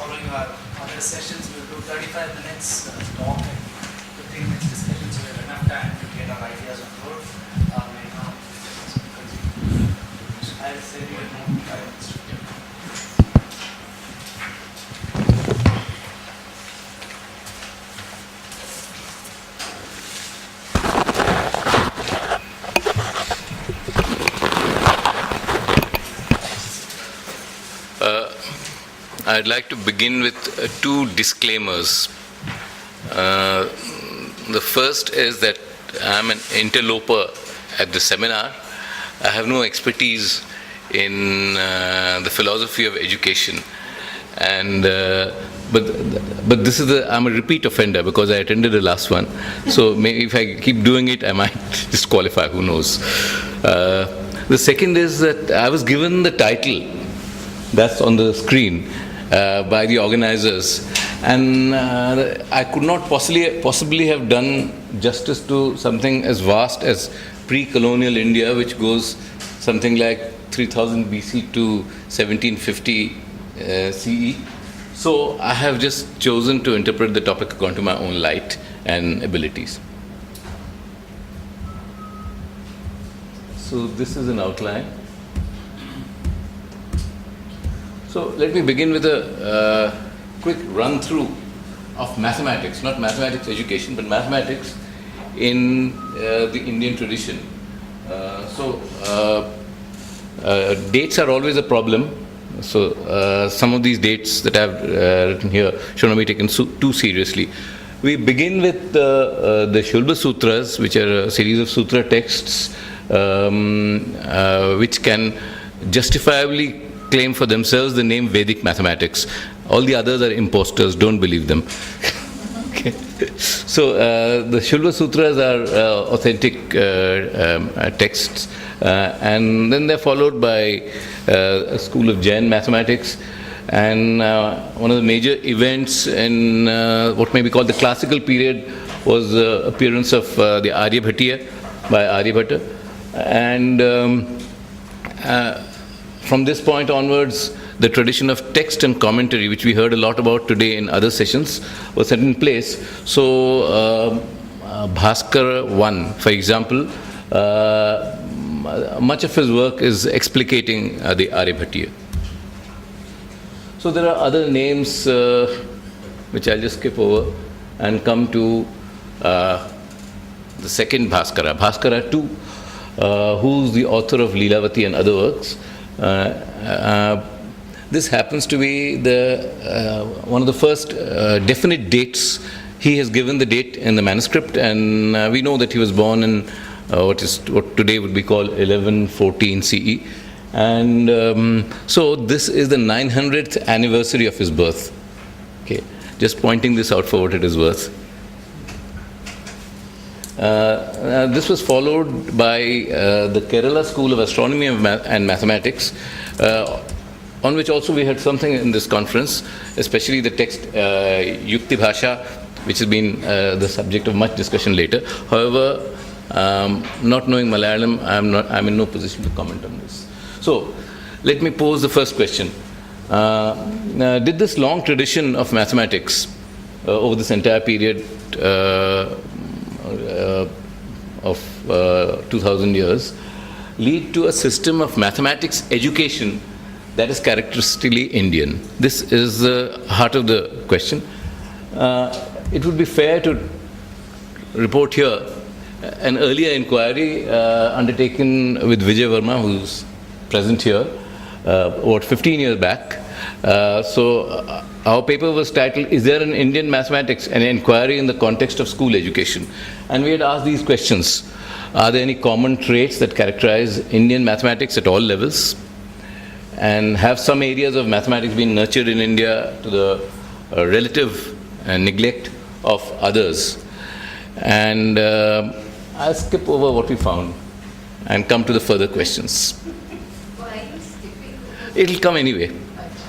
following our other sessions, we'll do 35 minutes talk and 15 minutes discussion, so we have enough time to get our ideas on board. Now, I'll say we have more 5 minutes to give. I'd like to begin with two disclaimers. The first is that I'm an interloper at the seminar. I have no expertise in the philosophy of education, and but this is I'm a repeat offender because I attended the last one. So maybe if I keep doing it, I might disqualify. Who knows? The second is that I was given the title that's on the screen by the organizers, and I could not possibly have done justice to something as vast as pre-colonial India, which goes something like 3000 BC to 1750 CE. So I have just chosen to interpret the topic according to my own light and abilities. So this is an outline. So let me begin with a quick run-through of mathematics, not mathematics education, but mathematics in the Indian tradition. Dates are always a problem. So some of these dates that I've written here should not be taken too seriously. We begin with the Shulba Sutras, which are a series of sutra texts which can justifiably claim for themselves the name Vedic mathematics. All the others are imposters, don't believe them. Okay. So the Shulba Sutras are authentic texts, and then they're followed by a school of Jain mathematics, and one of the major events in what may be called the classical period was the appearance of the Aryabhatiya by Aryabhata, and from this point onwards, the tradition of text and commentary, which we heard a lot about today in other sessions, was set in place. So, Bhaskara I, for example, much of his work is explicating the Aryabhatiya. So, there are other names which I'll just skip over and come to the second Bhaskara, Bhaskara II, who's the author of Leelavati and other works. This happens to be one of the first definite dates. He has given the date in the manuscript, and we know that he was born in what today would be called 1114 CE. And so this is the 900th anniversary of his birth. Okay, just pointing this out for what it is worth. This was followed by the Kerala School of Astronomy and Mathematics, on which also we had something in this conference, especially the text Yukti Bhasha, which has been the subject of much discussion later. However, not knowing Malayalam, I'm in no position to comment on this. So, let me pose the first question. Did this long tradition of mathematics over this entire period of 2000 years lead to a system of mathematics education that is characteristically Indian? This is the heart of the question. It would be fair to report here an earlier inquiry undertaken with Vijay Verma, who's present here, about 15 years back. Our paper was titled, "Is there an Indian mathematics? An inquiry in the context of school education?" And we had asked these questions. Are there any common traits that characterize Indian mathematics at all levels? And have some areas of mathematics been nurtured in India to the relative neglect of others? And I'll skip over what we found and come to the further questions. Why are you skipping? It'll come anyway.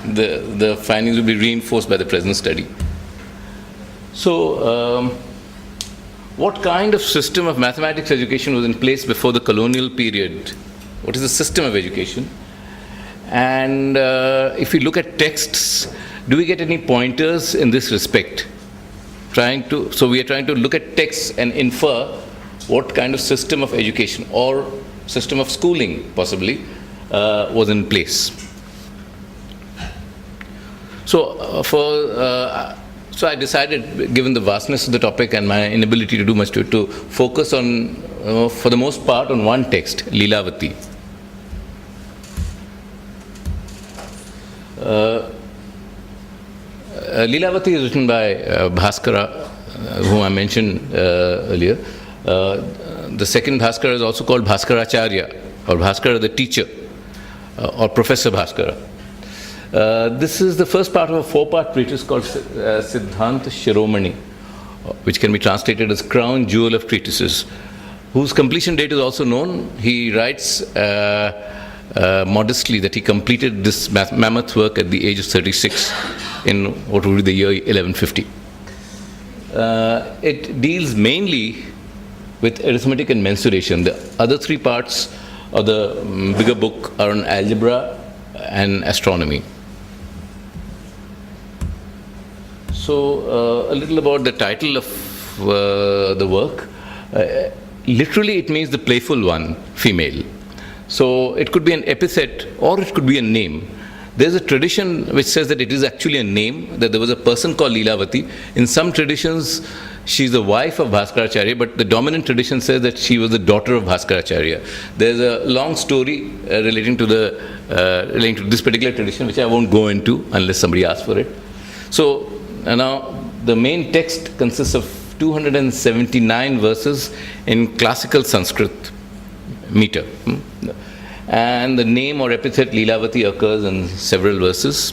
The findings will be reinforced by the present study. So, what kind of system of mathematics education was in place before the colonial period? What is the system of education? And if we look at texts do we get any pointers in this respect? So we are trying to look at texts and infer what kind of system of education or system of schooling possibly was in place. So so I decided, given the vastness of the topic and my inability to do much to focus on, for the most part, on one text, Leelavati. Leelavati is written by Bhaskara, whom I mentioned earlier. The second Bhaskara is also called Bhaskaracharya, or Bhaskara the teacher, or Professor Bhaskara. This is the first part of a four-part treatise called Siddhanta Shiromani, which can be translated as Crown Jewel of Treatises, whose completion date is also known. He writes modestly that he completed this mammoth work at the age of 36 in what would be the year 1150. It deals mainly with arithmetic and mensuration. The other three parts of the bigger book are on algebra and astronomy. So, a little about the title of the work. Literally, it means the playful one, female. So, it could be an epithet or it could be a name. There's a tradition which says that it is actually a name, that there was a person called Leelavati. In some traditions, she's the wife of Bhaskaracharya, but the dominant tradition says that she was the daughter of Bhaskaracharya. There's a long story relating to this particular tradition, which I won't go into unless somebody asks for it. So, now the main text consists of 279 verses in classical Sanskrit meter. And the name or epithet Leelavati occurs in several verses.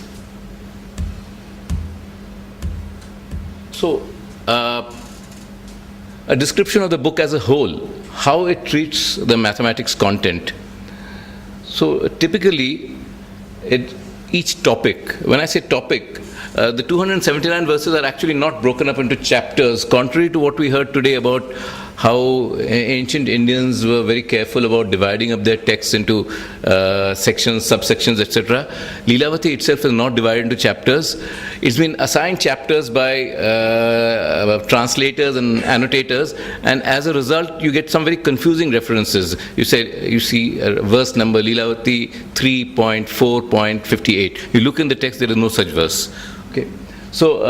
So, a description of the book as a whole, how it treats the mathematics content. So, typically, each topic, when I say topic, the 279 verses are actually not broken up into chapters, contrary to what we heard today about how ancient Indians were very careful about dividing up their texts into sections, subsections, etc. Leelavati itself is not divided into chapters. It's been assigned chapters by translators and annotators, and as a result, you get some very confusing references. You see verse number Leelavati 3.4.58. You look in the text, there is no such verse. Okay, so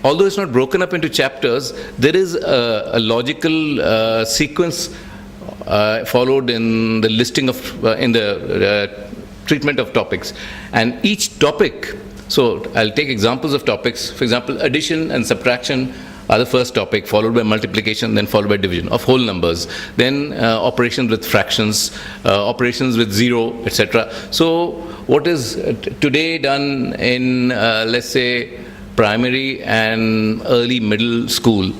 although it's not broken up into chapters, there is a logical sequence followed in the listing of in the treatment of topics, and each topic. So I'll take examples of topics. For example, addition and subtraction are the first topic, followed by multiplication, then followed by division of whole numbers, then operations with fractions, operations with zero, etc. So what is today done in, let's say, primary and early middle school,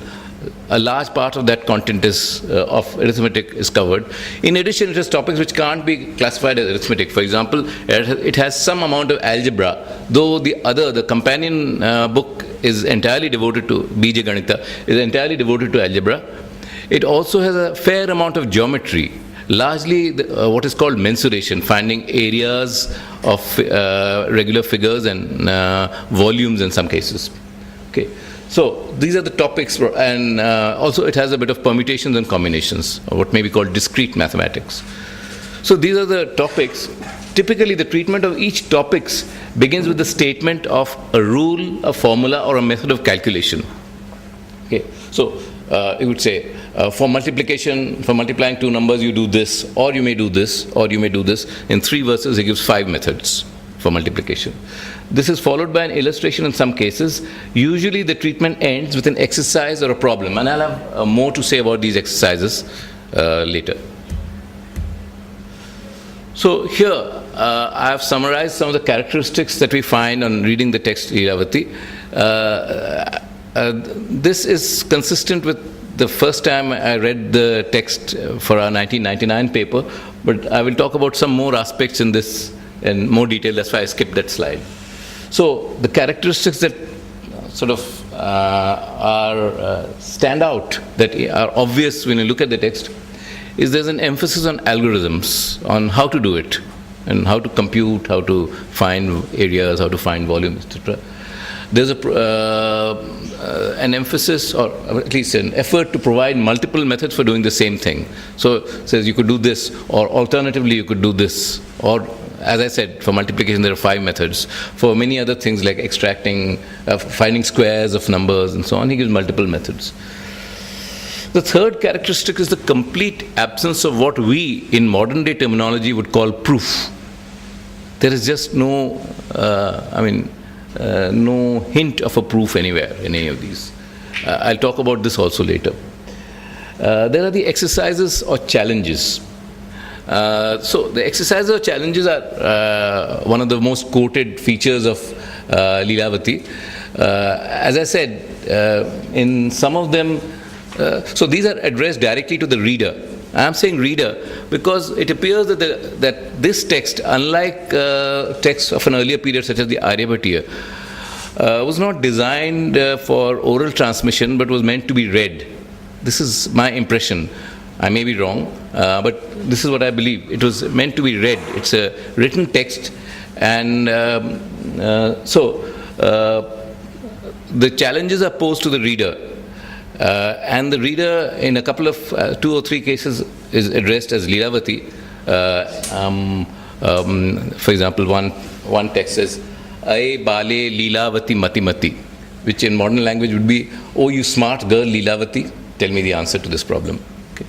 a large part of that content of arithmetic is covered. In addition, it has topics which can't be classified as arithmetic. For example, it has some amount of algebra, though the companion book is entirely devoted to Bija Ganita, is entirely devoted to algebra. It also has a fair amount of geometry, largely what is called mensuration, finding areas of regular figures and volumes in some cases. Okay, so these are the topics, and also it has a bit of permutations and combinations, or what may be called discrete mathematics. So these are the topics. Typically, the treatment of each topics begins with the statement of a rule, a formula, or a method of calculation. Okay, so you would say, for multiplication, for multiplying two numbers, you do this, or you may do this, or you may do this. In 3 verses, he gives 5 methods for multiplication. This is followed by an illustration in some cases. Usually, the treatment ends with an exercise or a problem, and I'll have more to say about these exercises later. So here, I have summarized some of the characteristics that we find on reading the text Leelavati. This is consistent with the first time I read the text for our 1999 paper, but I will talk about some more aspects in this in more detail. That's why I skipped that slide. So the characteristics that sort of stand out, that are obvious when you look at the text, is there's an emphasis on algorithms, on how to do it. and how to compute, how to find areas, how to find volume, etc. There's an emphasis, or at least an effort, to provide multiple methods for doing the same thing. So it says you could do this, or alternatively you could do this, or as I said, for multiplication there are 5 methods. For many other things like extracting, finding squares of numbers and so on, he gives multiple methods. The third characteristic is the complete absence of what we in modern day terminology would call proof. There is just no, no hint of a proof anywhere in any of these. I'll talk about this also later. There are the exercises or challenges. So the exercises or challenges are one of the most quoted features of Lilavati. As I said, in some of them, so these are addressed directly to the reader. I am saying reader because it appears that this text, unlike texts of an earlier period such as the Aryabhatiya, was not designed for oral transmission but was meant to be read. This is my impression. I may be wrong, but this is what I believe. It was meant to be read. It's a written text, and the challenges are posed to the reader. And the reader, in a couple of 2 or 3 cases, is addressed as Lilavati. For example, one text says, "Aye bale Lilavati mati mati," which in modern language would be, "Oh, you smart girl Lilavati, tell me the answer to this problem." Okay.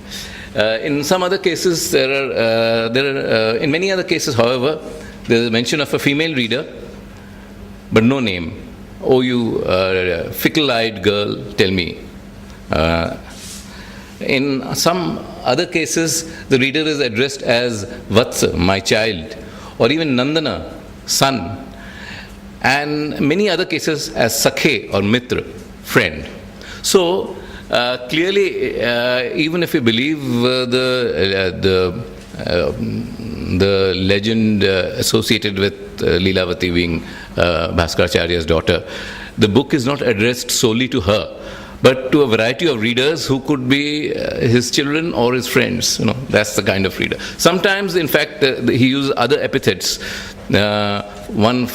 In some other cases, in many other cases, however, there is a mention of a female reader, but no name. "Oh, you fickle-eyed girl, tell me." In some other cases, the reader is addressed as Vatsa, my child, or even Nandana, son, and many other cases as Sakhe or Mitra, friend. So clearly, even if you believe the legend associated with Lilavati being Bhaskaracharya's daughter, the book is not addressed solely to her, but to a variety of readers who could be his children or his friends. That's the kind of reader. Sometimes, in fact, he uses other epithets. In one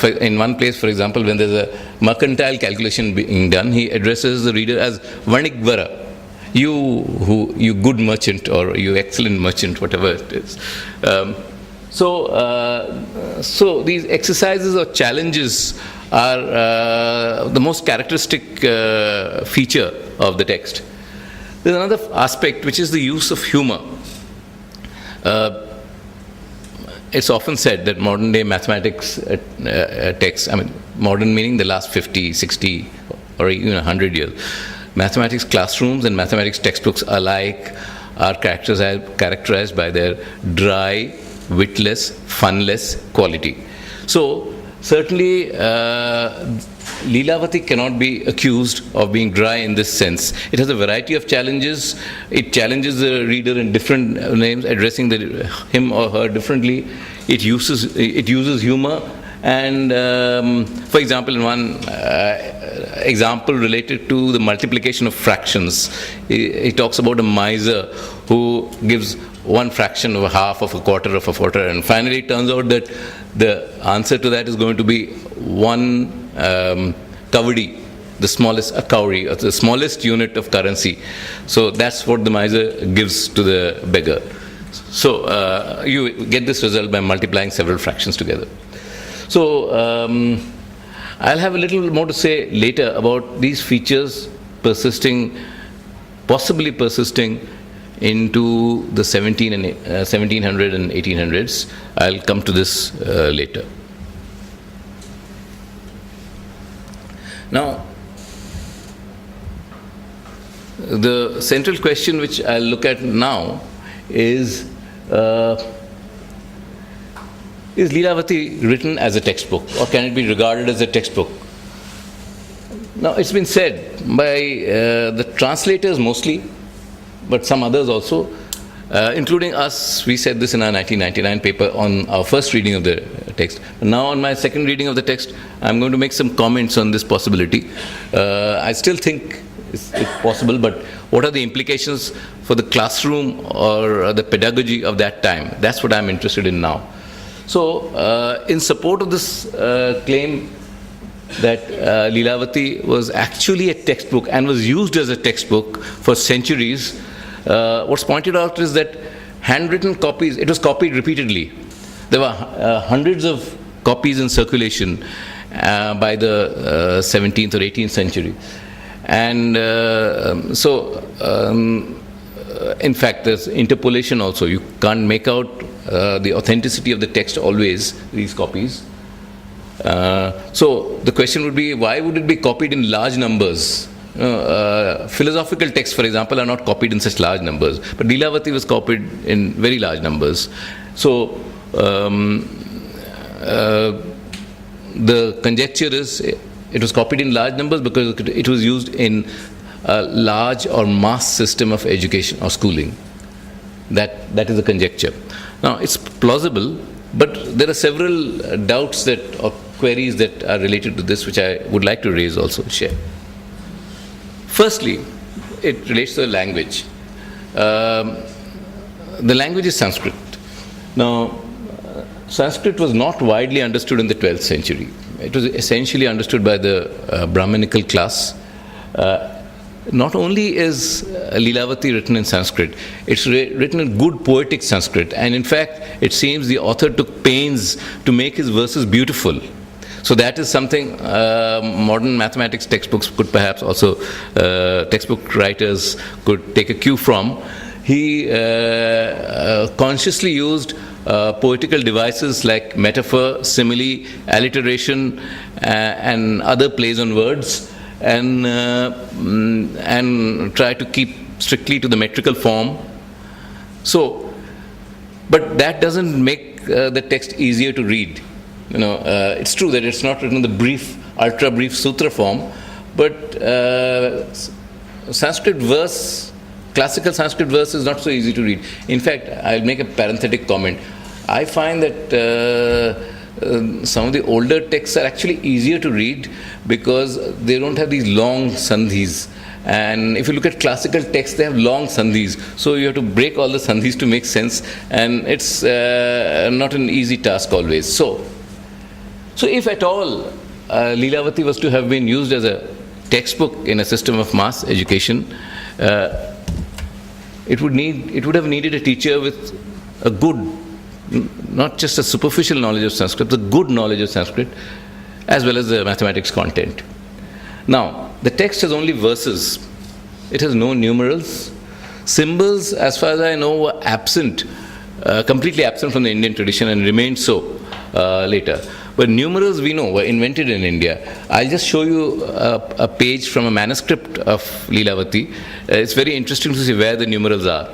place, for example, when there's a mercantile calculation being done, he addresses the reader as Vanigvara, you good merchant, or you excellent merchant, whatever it is. So these exercises or challenges are the most characteristic feature of the text. There's another aspect, which is the use of humor. It's often said that modern day mathematics texts, modern meaning the last 50, 60, or even 100 years, mathematics classrooms and mathematics textbooks alike are characterized by their dry, witless, funless quality. So certainly Lilavati cannot be accused of being dry in this sense. It has a variety of challenges. It challenges the reader in different names, addressing him or her differently. It uses humor, and for example, in one example related to the multiplication of fractions, he talks about a miser who gives one fraction of a half of a quarter of a quarter, and finally it turns out that the answer to that is going to be one kavadi, the smallest, a cowrie, or the smallest unit of currency. So that's what the miser gives to the beggar. So you get this result by multiplying several fractions together. So I'll have a little more to say later about these features possibly persisting into the 1700 and 1800s. I'll come to this later. Now, the central question which I'll look at now is Lilavati written as a textbook, or can it be regarded as a textbook? Now, it's been said by the translators mostly, but some others also, including us. We said this in our 1999 paper on our first reading of the text. Now, on my second reading of the text, I'm going to make some comments on this possibility. I still think it's possible, but what are the implications for the classroom or the pedagogy of that time? That's what I'm interested in now. So, in support of this claim that Leelavati was actually a textbook and was used as a textbook for centuries, what's pointed out is that handwritten copies, it was copied repeatedly. There were hundreds of copies in circulation by the 17th or 18th century. And in fact, there's interpolation also. You can't make out the authenticity of the text always, these copies. So the question would be, why would it be copied in large numbers? Philosophical texts, for example, are not copied in such large numbers. But Leelavati was copied in very large numbers. So the conjecture is it was copied in large numbers because it was used in a large or mass system of education or schooling. That is a conjecture. Now, it's plausible, but there are several doubts or queries that are related to this, which I would like to raise also, share. Firstly, it relates to the language. The language is Sanskrit. Now, Sanskrit was not widely understood in the 12th century. It was essentially understood by the Brahminical class. Not only is Leelavati written in Sanskrit, it's written in good poetic Sanskrit. And in fact, it seems the author took pains to make his verses beautiful. So that is something modern mathematics textbooks could perhaps also, textbook writers could take a cue from. He consciously used poetical devices like metaphor, simile, alliteration, and other plays on words, and try to keep strictly to the metrical form. So, but that doesn't make the text easier to read. It's true that it's not written in the brief, ultra brief sutra form, but Sanskrit verse, classical Sanskrit verse is not so easy to read. In fact, I'll make a parenthetic comment. I find that some of the older texts are actually easier to read because they don't have these long sandhis. And if you look at classical texts, they have long sandhis. So you have to break all the sandhis to make sense, and it's not an easy task always. So if at all Leelavati was to have been used as a textbook in a system of mass education, it would have needed a teacher with a good, not just a superficial knowledge of Sanskrit, but a good knowledge of Sanskrit, as well as the mathematics content. Now, the text has only verses. It has no numerals. Symbols, as far as I know, were absent, completely absent from the Indian tradition and remained so later. But numerals, we know, were invented in India. I'll just show you a page from a manuscript of Leelavati. It's very interesting to see where the numerals are.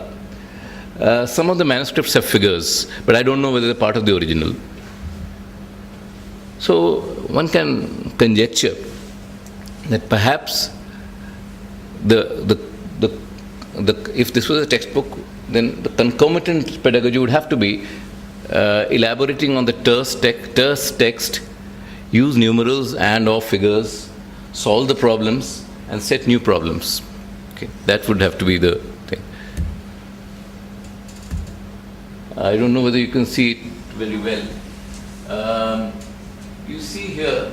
Some of the manuscripts have figures, but I don't know whether they're part of the original. So one can conjecture that perhaps if this was a textbook, then the concomitant pedagogy would have to be elaborating on the terse text, use numerals and or figures, solve the problems, and set new problems. Okay, that would have to be the thing. I don't know whether you can see it very well. You see here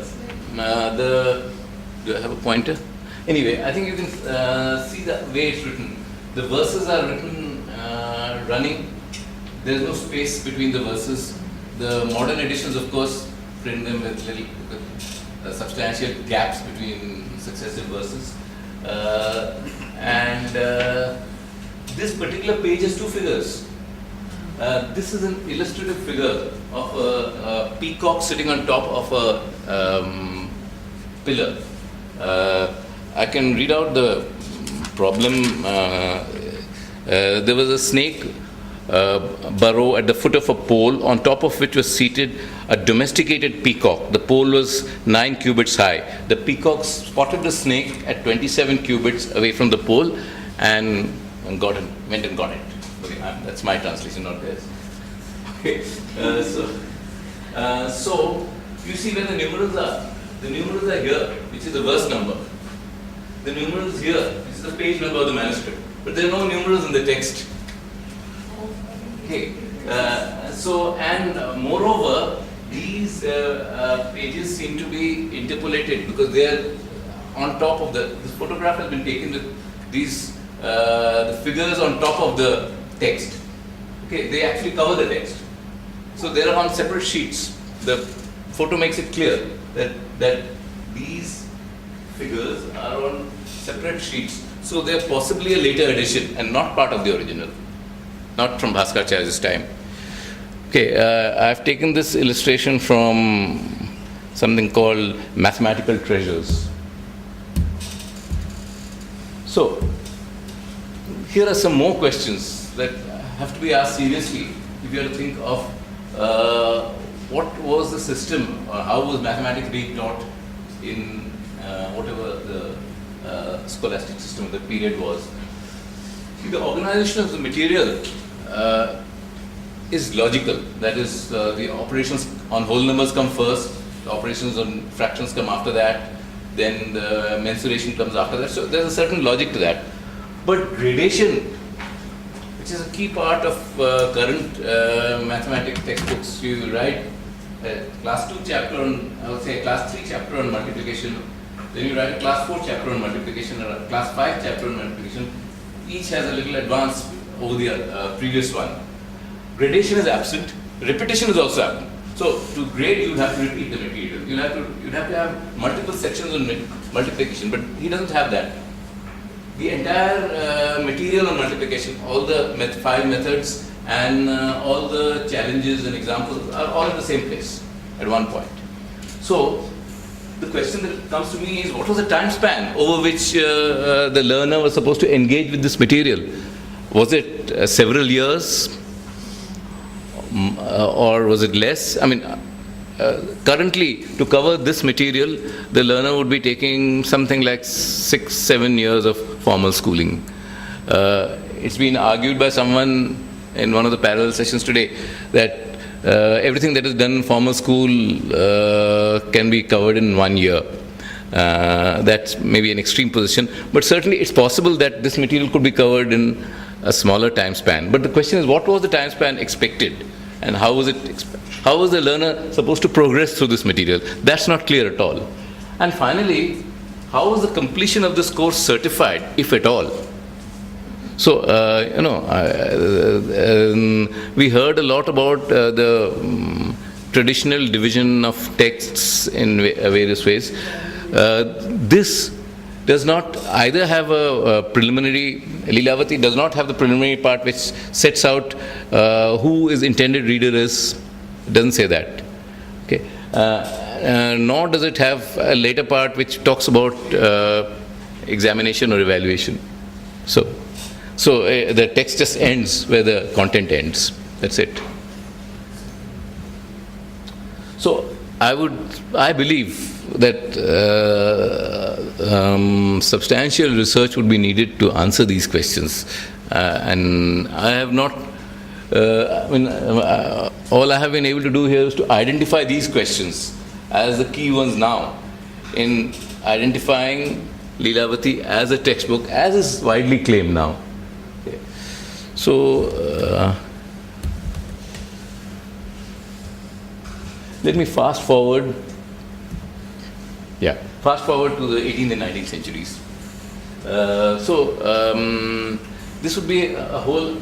do I have a pointer? Anyway, I think you can see the way it's written. The verses are written running. There's no space between the verses. The modern editions, of course, print them with little substantial gaps between successive verses. This particular page has two figures. This is an illustrative figure of a peacock sitting on top of a pillar. I can read out the problem. There was a snake burrow at the foot of a pole, on top of which was seated a domesticated peacock. The pole was 9 cubits high. The peacock spotted the snake at 27 cubits away from the pole and went and got it. Okay, that's my translation, not theirs. Okay, so you see where the numerals are. The numerals are here, which is the verse number. The numerals here, which is the page number of the manuscript. But there are no numerals in the text. Okay, Moreover, these pages seem to be interpolated because they are on top of this photograph has been taken with these the figures on top of the text. Okay, they actually cover the text. So they are on separate sheets. The photo makes it clear that these figures are on separate sheets. So they are possibly a later addition and not part of the original, not from Bhaskaracharya's time. Okay, I've taken this illustration from something called Mathematical Treasures. So, here are some more questions that have to be asked seriously if you have to think of what was the system, or how was mathematics being taught in whatever the scholastic system of the period was. See, the organization of the material is logical. That is, the operations on whole numbers come first, the operations on fractions come after that, then the mensuration comes after that. So there's a certain logic to that. But gradation, which is a key part of current mathematics textbooks, you write a class 2 chapter on, I would say a class 3 chapter on multiplication, then you write a class 4 chapter on multiplication or a class 5 chapter on multiplication. Each has a little advance over the previous one. Gradation is absent, repetition is also absent. So to grade, you have to repeat the material. You'd have to have multiple sections on multiplication, but he doesn't have that. The entire material on multiplication, all the 5 methods and all the challenges and examples are all in the same place at one point. So the question that comes to me is, what was the time span over which the learner was supposed to engage with this material? Was it several years? Or was it less? I mean, currently, to cover this material, the learner would be taking something like 6-7 years of formal schooling. It's been argued by someone in one of the parallel sessions today that everything that is done in formal school can be covered in 1 year. That's maybe an extreme position, but certainly it's possible that this material could be covered in a smaller time span. But the question is, what was the time span expected? And how was the learner supposed to progress through this material? That's not clear at all. And finally, how was the completion of this course certified, if at all? So, we heard a lot about the traditional division of texts in various ways. This does not either have a preliminary, Lilavati does not have the preliminary part which sets out who his intended reader is. It doesn't say that. Okay. Nor does it have a later part which talks about examination or evaluation. So the text just ends where the content ends. That's it. So I believe that substantial research would be needed to answer these questions, and I have not. All I have been able to do here is to identify these questions as the key ones now in identifying Lilavati as a textbook, as is widely claimed now. Okay. So let me fast forward. Fast forward to the 18th and 19th centuries. This would be a whole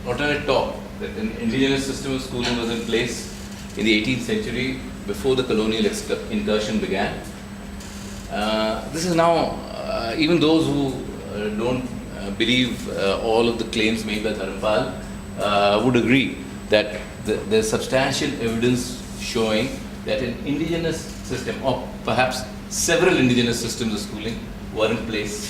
alternate talk, that an indigenous system of schooling was in place in the 18th century before the colonial incursion began. This is now, even those who don't believe all of the claims made by Dharampal would agree that there's substantial evidence showing that an indigenous system, or perhaps several indigenous systems of schooling, were in place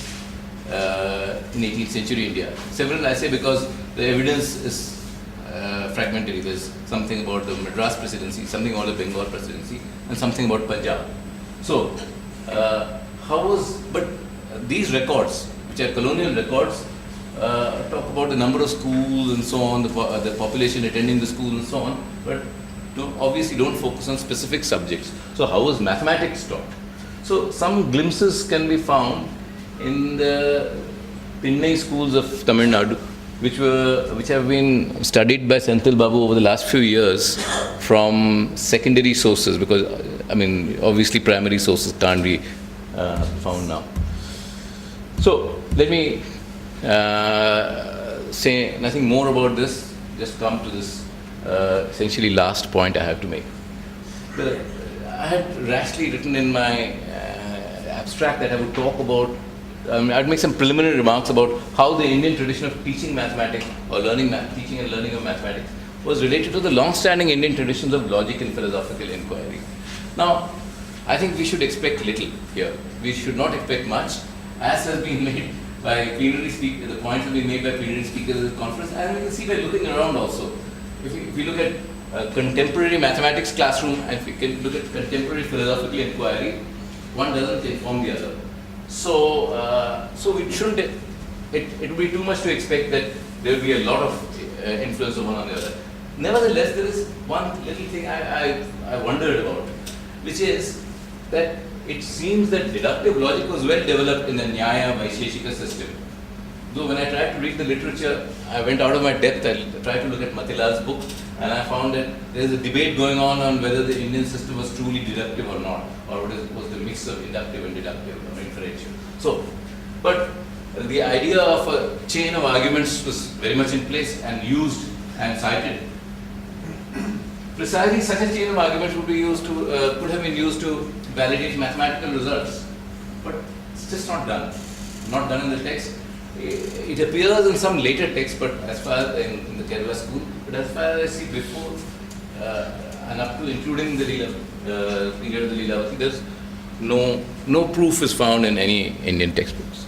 in 18th century India. Several, I say, because the evidence is fragmentary. There's something about the Madras presidency, something about the Bengal presidency, and something about Punjab. So, but these records, which are colonial records, talk about the number of schools and so on, the population attending the school and so on, but obviously don't focus on specific subjects. So how was mathematics taught? So some glimpses can be found in the Pinnai schools of Tamil Nadu, which have been studied by Senthil Babu over the last few years from secondary sources, because I mean obviously primary sources can't be found now. So let me say nothing more about this. Just come to this essentially last point I have to make. I had rashly written in my abstract that I would talk about, I'd make some preliminary remarks about how the Indian tradition of teaching mathematics or teaching and learning of mathematics was related to the long-standing Indian traditions of logic and philosophical inquiry. Now, I think we should expect little here. We should not expect much, as has been made by plenary speakers. The points have been made by plenary speakers at the conference, and we can see by looking around also. If we look at contemporary mathematics classroom, and if we can look at contemporary philosophical inquiry, one doesn't inform the other. So we shouldn't. It would be too much to expect that there will be a lot of influence of one on the other. Nevertheless, there is one little thing I wondered about, which is that it seems that deductive logic was well developed in the Nyaya Vaisheshika system. Though when I tried to read the literature, I went out of my depth. I tried to look at Matilal's book, and I found that there is a debate going on whether the Indian system was truly deductive or not, or was the mix of inductive and deductive or inferential. So, but the idea of a chain of arguments was very much in place and used and cited. Precisely such a chain of arguments would be used to could have been used to validate mathematical results, but it's just not done. Not done in the text. It appears in some later texts, but as far as in the Kerala school, but as far as I see before and up to including the period of the Lilavati, there's no proof is found in any Indian textbooks.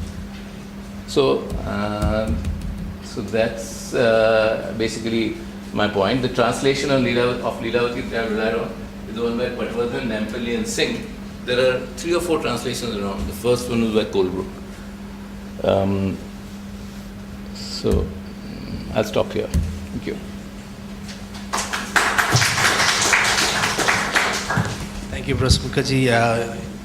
So that's basically my point. The translation of Lilavati that I relied on is the one by Patwardhan, Nampally and Singh. There are 3 or 4 translations around. The first one was by Colebrook. So I'll stop here. Thank you. Thank you, Professor Mukherjee.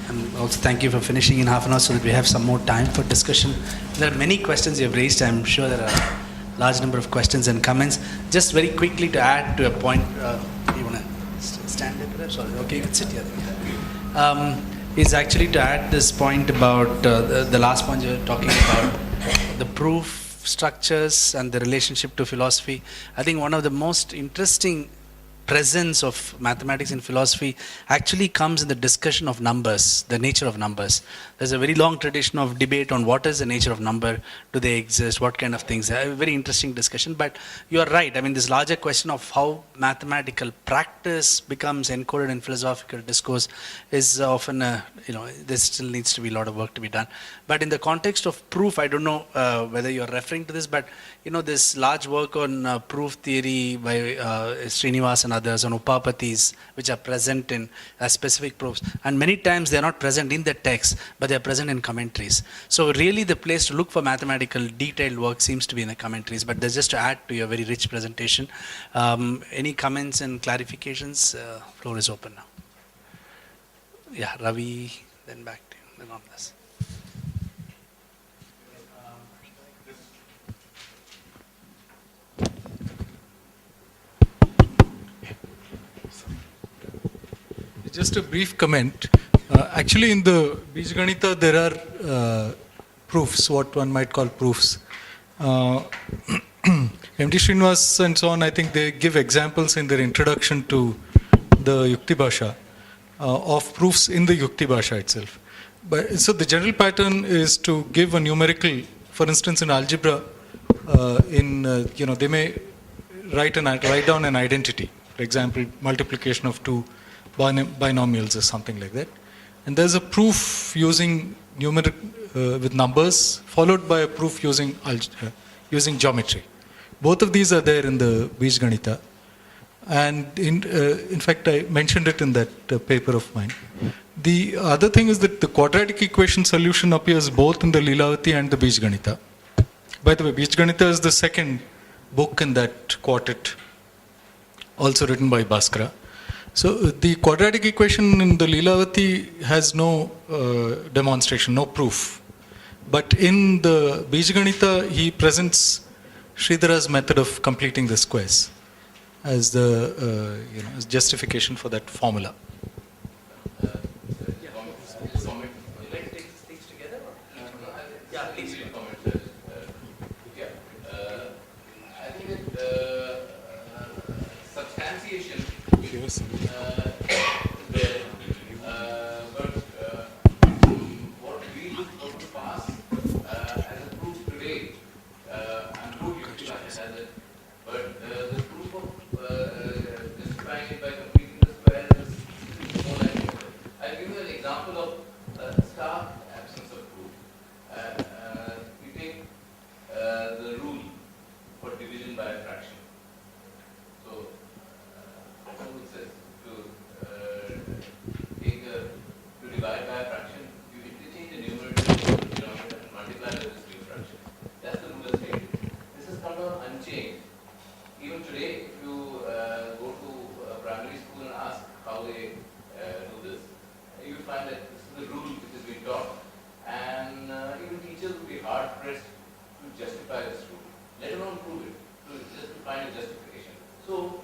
And also thank you for finishing in half an hour so that we have some more time for discussion. There are many questions you have raised. I'm sure there are a large number of questions and comments. Just very quickly to add to a point, you want to stand there perhaps? Okay, you can sit here. Is actually to add this point about the last point you were talking about, the proof structures and the relationship to philosophy. I think one of the most interesting presence of mathematics in philosophy actually comes in the discussion of numbers, the nature of numbers. There's a very long tradition of debate on what is the nature of number, do they exist, what kind of things. A very interesting discussion, but you are right. I mean, this larger question of how mathematical practice becomes encoded in philosophical discourse is often, there still needs to be a lot of work to be done. But in the context of proof, I don't know whether you're referring to this, but this large work on proof theory by Srinivas and others on upapathis, which are present in specific proofs. And many times they are not present in the text, but they are present in commentaries. So really the place to look for mathematical detailed work seems to be in the commentaries. But there's just to add to your very rich presentation. Any comments and clarifications? Floor is open now. Yeah, Ravi, then back to you, then on this. Just a brief comment. Actually, in the Bijganita, there are proofs, what one might call proofs. M.T. Srinivas and so on, I think they give examples in their introduction to the Yukti Bhasha of proofs in the Yukti Bhasha itself. So the general pattern is to give a numerical, for instance, in algebra, they may write down an identity. For example, multiplication of 2 binomials or something like that. And there's a proof using numeric with numbers, followed by a proof using geometry. Both of these are there in the Bijganita. And in fact, I mentioned it in that paper of mine. The other thing is that the quadratic equation solution appears both in the Lilavati and the Bijganita. By the way, Bijganita is the second book in that quartet, also written by Bhaskara. So the quadratic equation in the Lilavati has no demonstration, no proof. But in the Bijganita, he presents Sridhara's method of completing the squares as the as justification for that formula. I think that substantiation there, but what we look for the past as a proof today, I'm not using it as it, but the proof of justifying it by completing the square is more like it. I'll give you an example of stark absence of proof. We take the rule for division by a fraction. So, the rule says to divide by a fraction, you interchange the numerator with the denominator and multiply with this new fraction. That's the rule as stated. This has come down unchanged. Even today, if you go to primary school and ask how they do this, you will find that this is the rule which has been taught, and even teachers will be hard pressed to justify this rule, let alone prove it, just to find a justification. So,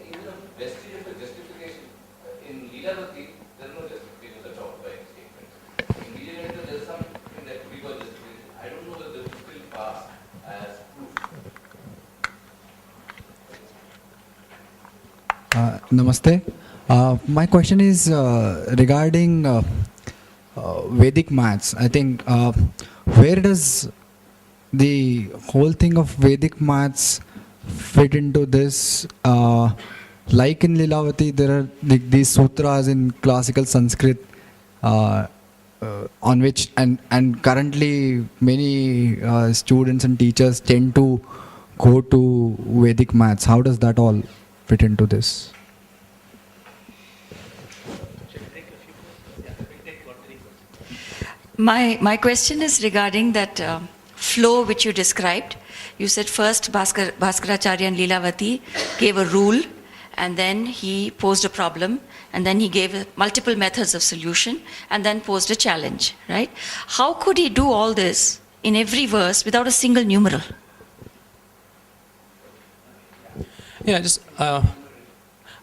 even a vestige of a justification, in Leelavati, there are no justifications at all by any statement. In Leelavati, there is something that could be called justification. I don't know whether it will still pass as proof. Namaste. My question is regarding Vedic maths. I think where does the whole thing of Vedic maths fit into this? Like in Lilavati, there are these sutras in classical Sanskrit on which and currently many students and teachers tend to go to Vedic maths. How does that all fit into this? My question is regarding that flow which you described. You said first Bhaskaracharya and Leelavati gave a rule, and then he posed a problem, and then he gave multiple methods of solution, and then posed a challenge, right? How could he do all this in every verse without a single numeral?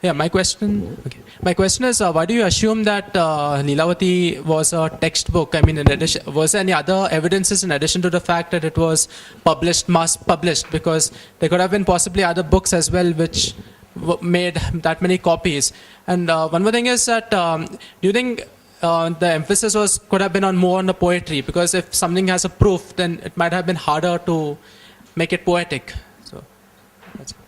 My question is, why do you assume that Leelavati was a textbook? I mean, in addition, was there any other evidences in addition to the fact that it was published, mass published? Because there could have been possibly other books as well which made that many copies. And one more thing is that, do you think the emphasis could have been more on the poetry? Because if something has a proof, then it might have been harder to make it poetic. So, that's it.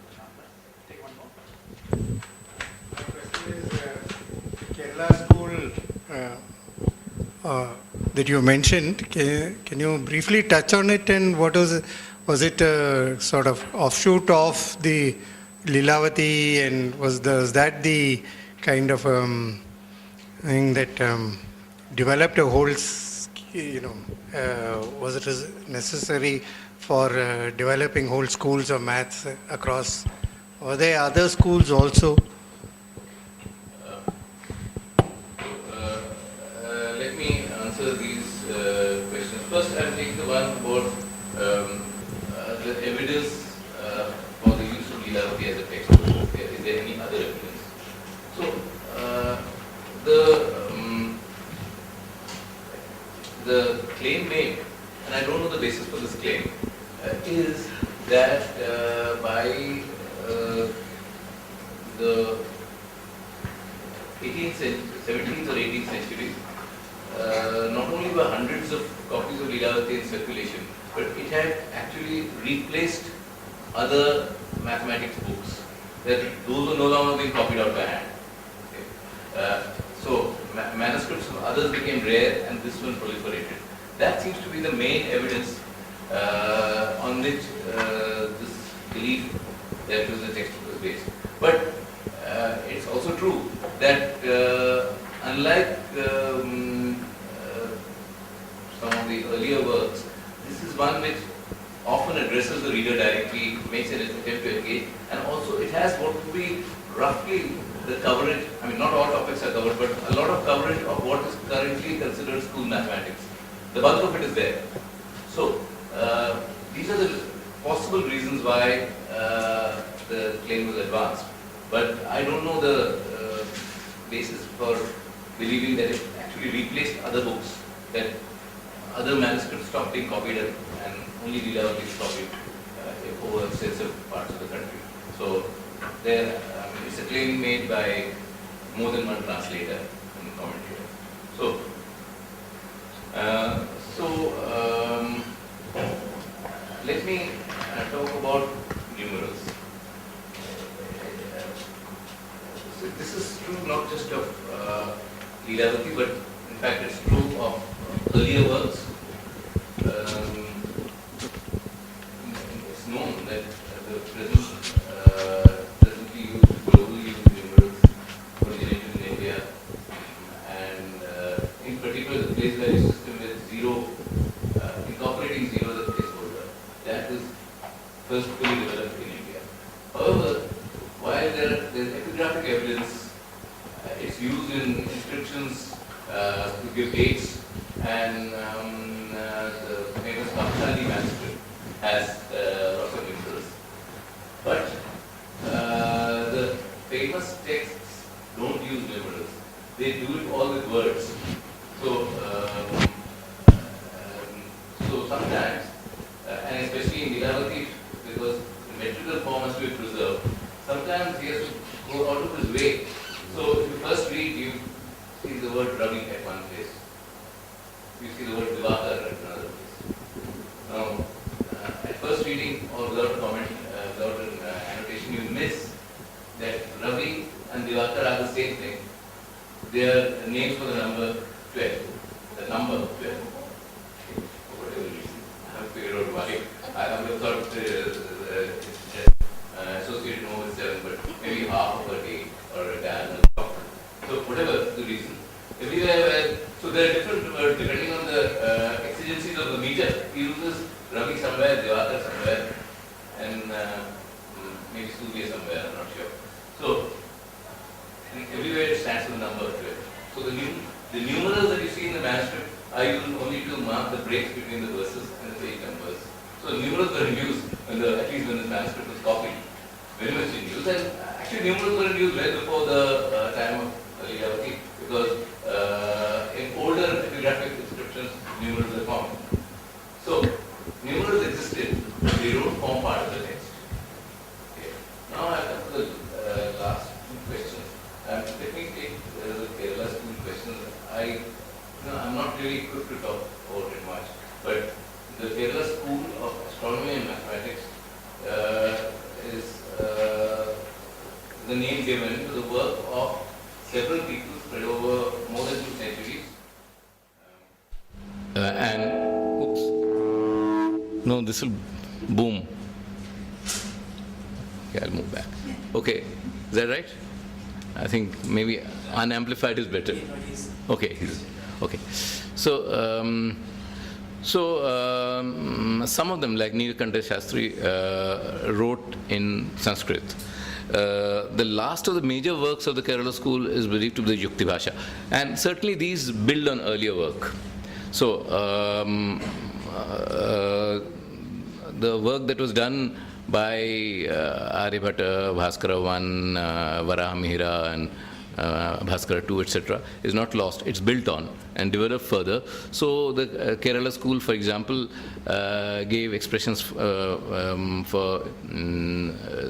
Kerala school that you mentioned, can you briefly touch on it, and what was it a sort of offshoot of the Leelavati, and was that the kind of thing that developed a whole, was it necessary for developing whole schools of maths across? Were there other schools also? Let me answer these questions. First, I'll take the one about the evidence for the use of Leelavati as a textbook. Is there any other evidence? So, the claim made, and I don't know the basis for this claim, is that by the 17th or 18th century, not only were hundreds of copies of Leelavati in circulation, but it had actually replaced other mathematics books. Those were no longer being copied out by hand. Okay. So manuscripts of others became rare, and this one proliferated. That seems to be the main evidence on which this belief that it was a textbook is based. But it's also true that unlike some of the earlier works, this is one which often addresses the reader directly, makes an attempt to engage, and also it has what would be roughly the coverage. I mean, not all topics are covered, but a lot of coverage of what is currently considered school mathematics. The bulk of it is there. So, these are the possible reasons why the claim was advanced, but I don't know the basis for believing that it actually replaced other books, that other manuscripts stopped being copied and only Lilavati is copied over extensive parts of the country. So there, it's a claim made by more than one translator and commentator. So, let me talk about numerals. So this is true not just of Lilavati, but in fact it's true of earlier works. It's known that the presently used, globally used numerals originated in India, and in particular the place value system with zero, incorporating zero as a placeholder, that is first fully developed in India. However, while there's epigraphic evidence, it's used in inscriptions to give dates, and the famous Pakistani manuscript has lots of numerals. But the famous texts don't use numerals. They do it all with words. So, so sometimes, and especially in Lilavati, because the metrical form has to be preserved, sometimes he has to go out of his way. So if you first read, you see the word Ravi at one place. You see the word Divakar at another place. Now, at first reading, or without a comment, without an annotation, you miss that Ravi and Divakar are the same thing. They are names for the number 12. The number 12. For whatever reason. I haven't figured out why. I would have thought associated more with 7, but maybe half of a day or a diagonal. So whatever the reason. Everywhere, so there are different words depending on the exigencies of the meter. He uses Ravi somewhere, Divakar somewhere, and maybe Surya somewhere, I'm not sure. So everywhere it stands for the number 12. So the numerals that you see in the manuscript are used only to mark the breaks between the verses and the page numbers. So numerals were in use when at least when the manuscript was copied, very much in use. And actually numerals were in use well before the time of Lilavati, because in older epigraphic inscriptions, numerals are common. So numerals existed, but they don't form part of the text. Okay. Now I come to the last two questions. Let me take the Kerala school questions. I'm not really equipped to talk about it much, but the Kerala School of Astronomy and Mathematics is the name given to the work of several people spread over more than 2 centuries. No, this will boom. Okay, I'll move back. Okay, is that right? I think maybe unamplified is better. Okay, okay. So, some of them, like Neelakanta Shastri, wrote in Sanskrit. The last of the major works of the Kerala school is believed to be the Yukti Bhasha, and certainly these build on earlier work. So, the work that was done by Aryabhatta, Bhaskara I, Varahamihira, and Bhaskara II, etc., is not lost. It's built on and developed further. So the Kerala school, for example, gave expressions for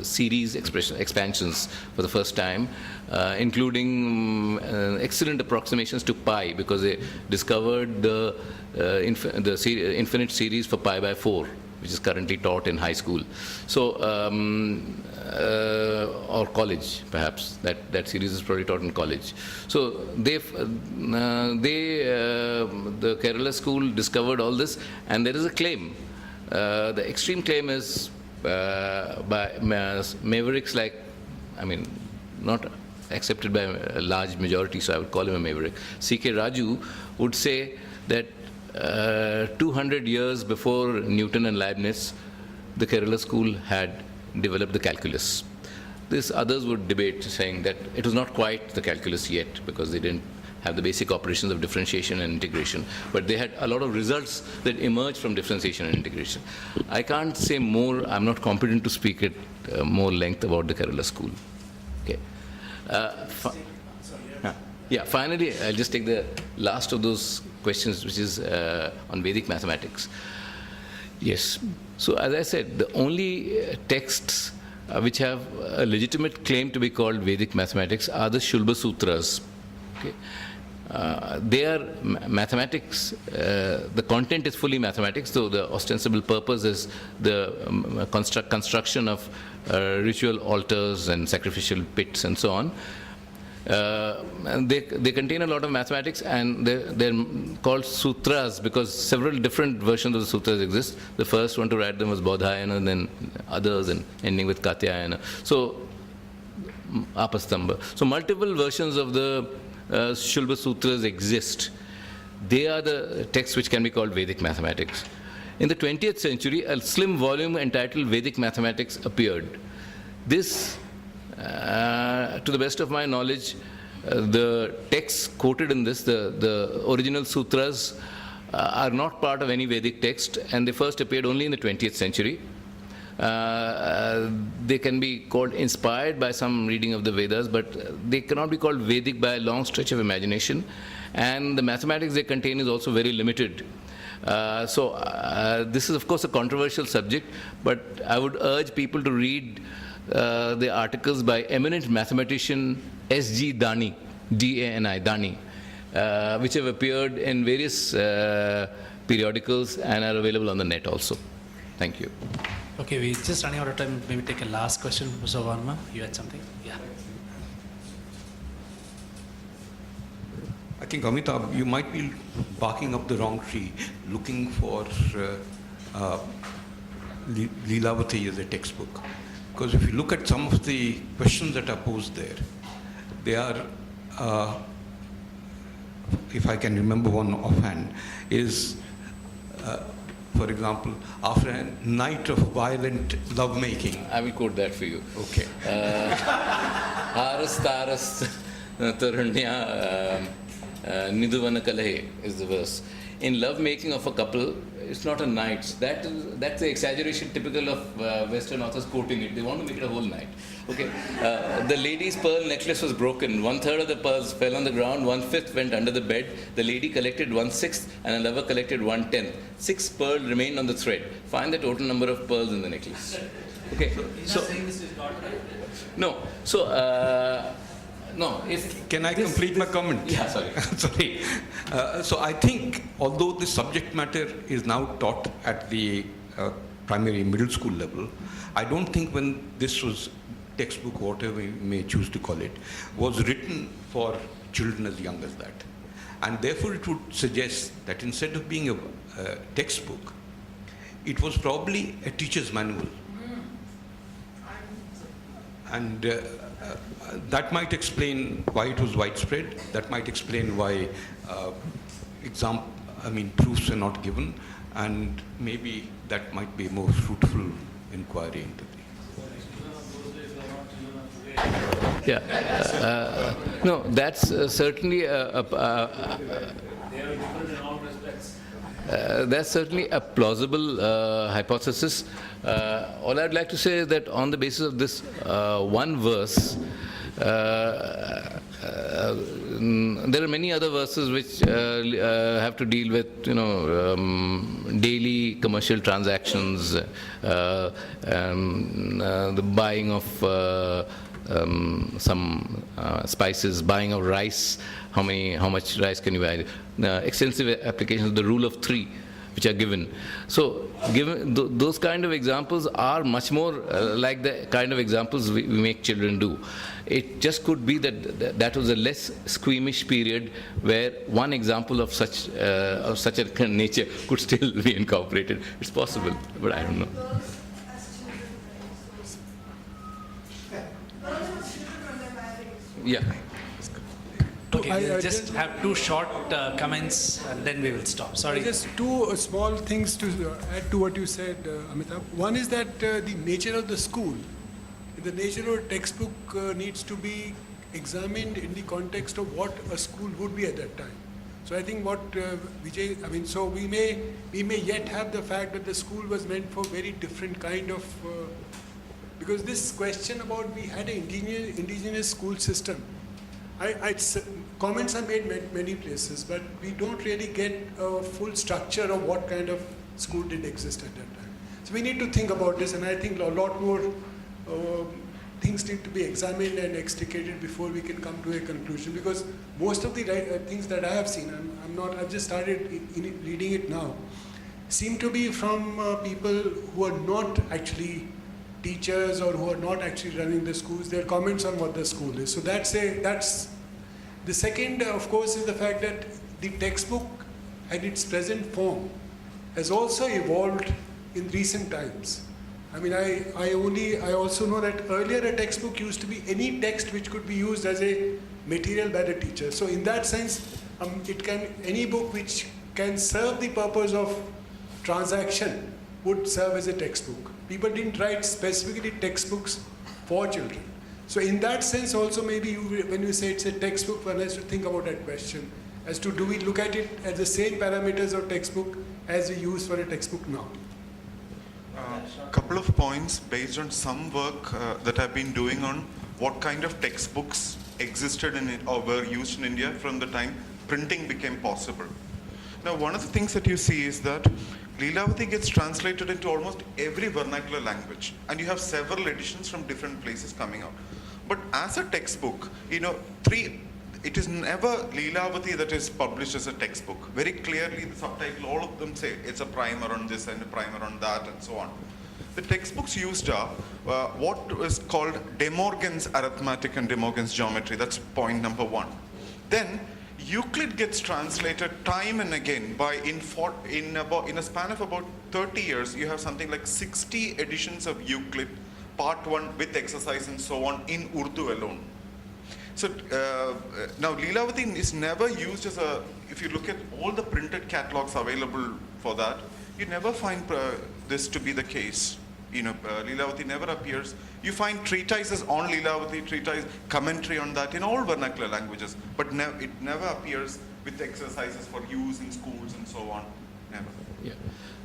series expansions for the first time, including excellent approximations to pi, because they discovered the infinite series for pi by 4, which is currently taught in high school. So, or college, perhaps. That series is probably taught in college. So the Kerala school discovered all this, and there is a claim. The extreme claim is by mavericks like, I mean, not accepted by a large majority, so I would call him a maverick. C.K. Raju would say that 200 years before Newton and Leibniz, the Kerala school had developed the calculus. This others would debate, saying that it was not quite the calculus yet, because they didn't have the basic operations of differentiation and integration, but they had a lot of results that emerged from differentiation and integration. I can't say more. I'm not competent to speak at more length about the Kerala school. Okay. Yeah, finally, I'll just take the last of those questions, which is on Vedic mathematics. Yes. So, as I said, the only texts which have a legitimate claim to be called Vedic mathematics are the Shulba Sutras. Okay. They are mathematics. The content is fully mathematics, though the ostensible purpose is the construction of ritual altars and sacrificial pits and so on. And they contain a lot of mathematics, and they're called sutras because several different versions of the sutras exist. The first one to write them was Bodhayana, and then others, and ending with Katyayana. So, Apastamba. So, multiple versions of the Shulba Sutras exist. They are the texts which can be called Vedic mathematics. In the 20th century, a slim volume entitled Vedic Mathematics appeared. This, to the best of my knowledge, the texts quoted in this, the original sutras, are not part of any Vedic text, and they first appeared only in the 20th century. They can be called inspired by some reading of the Vedas, but they cannot be called Vedic by a long stretch of imagination. And the mathematics they contain is also very limited. This is, of course, a controversial subject, but I would urge people to read the articles by eminent mathematician S.G. Dani, D-A-N-I, Dani, which have appeared in various periodicals and are available on the net also. Thank you. Okay, we're just running out of time. Maybe take a last question, Mr. Varma. You had something? Yeah. I think, Amitabh, you might be barking up the wrong tree, looking for Lilavati as a textbook. Because if you look at some of the questions that are posed there, they are, if I can remember one offhand, is, for example, after a night of violent lovemaking. I will quote that for you. Okay. Haras taras taranya niduvana kalahe is the verse. In love making of a couple, it's not a night. That's the exaggeration typical of Western authors quoting it. They want to make it a whole night. Okay. The lady's pearl necklace was broken. 1/3 of the pearls fell on the ground. 1/5 went under the bed. The lady collected 1/6 and a lover collected 1/10. 6 pearls remained on the thread. Find the total number of pearls in the necklace. Okay. He's not saying this is not right. No. So, no. Can I complete my comment? Yeah, sorry. Sorry. So I think, although the subject matter is now taught at the primary middle school level, I don't think when this was textbook, whatever we may choose to call it, was written for children as young as that. And therefore it would suggest that instead of being a textbook, it was probably a teacher's manual. And that might explain why it was widespread. That might explain why proofs are not given, and maybe that might be a more fruitful inquiry into the. Yeah. No, that's certainly that's certainly a plausible hypothesis. All I'd like to say is that on the basis of this one verse, there are many other verses which have to deal with, daily commercial transactions, the buying of some spices, buying of rice, how much rice can you buy, extensive applications of the rule of 3 which are given. So given those kind of examples are much more like the kind of examples we make children do. It just could be that was a less squeamish period where one example of such a nature could still be incorporated. It's possible, but I don't know. Yeah. Okay, we'll just have 2 short comments and then we will stop. Sorry. Just 2 small things to add to what you said, Amitabh. One is that the nature of the school, the nature of textbook needs to be examined in the context of what a school would be at that time. So I think what Vijay, I mean, so we may yet have the fact that the school was meant for very different kind of, because this question about we had an indigenous school system, comments are made many places, but we don't really get a full structure of what kind of school did exist at that time. So we need to think about this, and I think a lot more things need to be examined and extricated before we can come to a conclusion. Because most of the things that I have seen, I've just started reading it now, seem to be from people who are not actually teachers or who are not actually running the schools. Their comments on what the school is. So that's the second, of course, is the fact that the textbook and its present form has also evolved in recent times. I mean, I also know that earlier a textbook used to be any text which could be used as a material by the teacher. So in that sense, any book which can serve the purpose of transaction would serve as a textbook. People didn't write specifically textbooks for children. So in that sense also maybe when you say it's a textbook, one has to think about that question as to do we look at it as the same parameters of textbook as we use for a textbook now. Couple of points based on some work that I've been doing on what kind of textbooks existed in or were used in India from the time printing became possible. Now, one of the things that you see is that Lilavati gets translated into almost every vernacular language, and you have several editions from different places coming out. But as a textbook, it is never Lilavati that is published as a textbook. Very clearly, the subtitle, all of them say it's a primer on this and a primer on that and so on. The textbooks used are what is called De Morgan's arithmetic and De Morgan's geometry. That's point number one. Then Euclid gets translated time and again in a span of about 30 years. You have something like 60 editions of Euclid, part 1 with exercise and so on in Urdu alone. So now Lilavati is never used as if you look at all the printed catalogs available for that, you never find this to be the case. Lilavati never appears. You find treatises on Lilavati, commentary on that in all vernacular languages, but it never appears with exercises for use in schools and so on. Never. Yeah.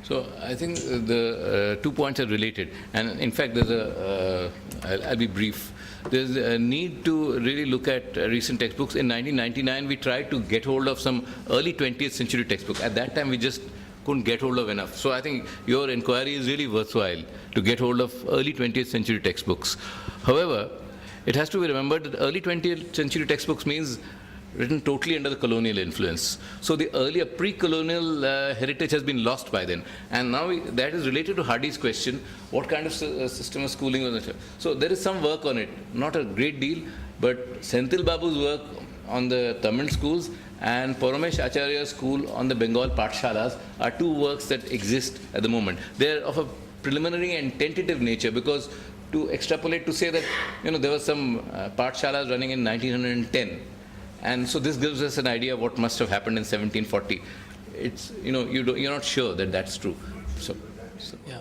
So I think the 2 points are related, and in fact, I'll be brief. There's a need to really look at recent textbooks. In 1999, we tried to get hold of some early 20th century textbook. At that time, we just couldn't get hold of enough. So I think your inquiry is really worthwhile to get hold of early 20th century textbooks. However, it has to be remembered that early 20th century textbooks means written totally under the colonial influence. So the earlier pre-colonial heritage has been lost by then. And now that is related to Hardy's question, what kind of system of schooling was it? So there is some work on it, not a great deal, but Senthil Babu's work on the Tamil schools and Paramesh Acharya's school on the Bengal Pathshalas are two works that exist at the moment. They are of a preliminary and tentative nature, because to extrapolate to say that there was some Pathshalas running in 1910, and so this gives us an idea of what must have happened in 1740. It's you're not sure that that's true. So. Yeah.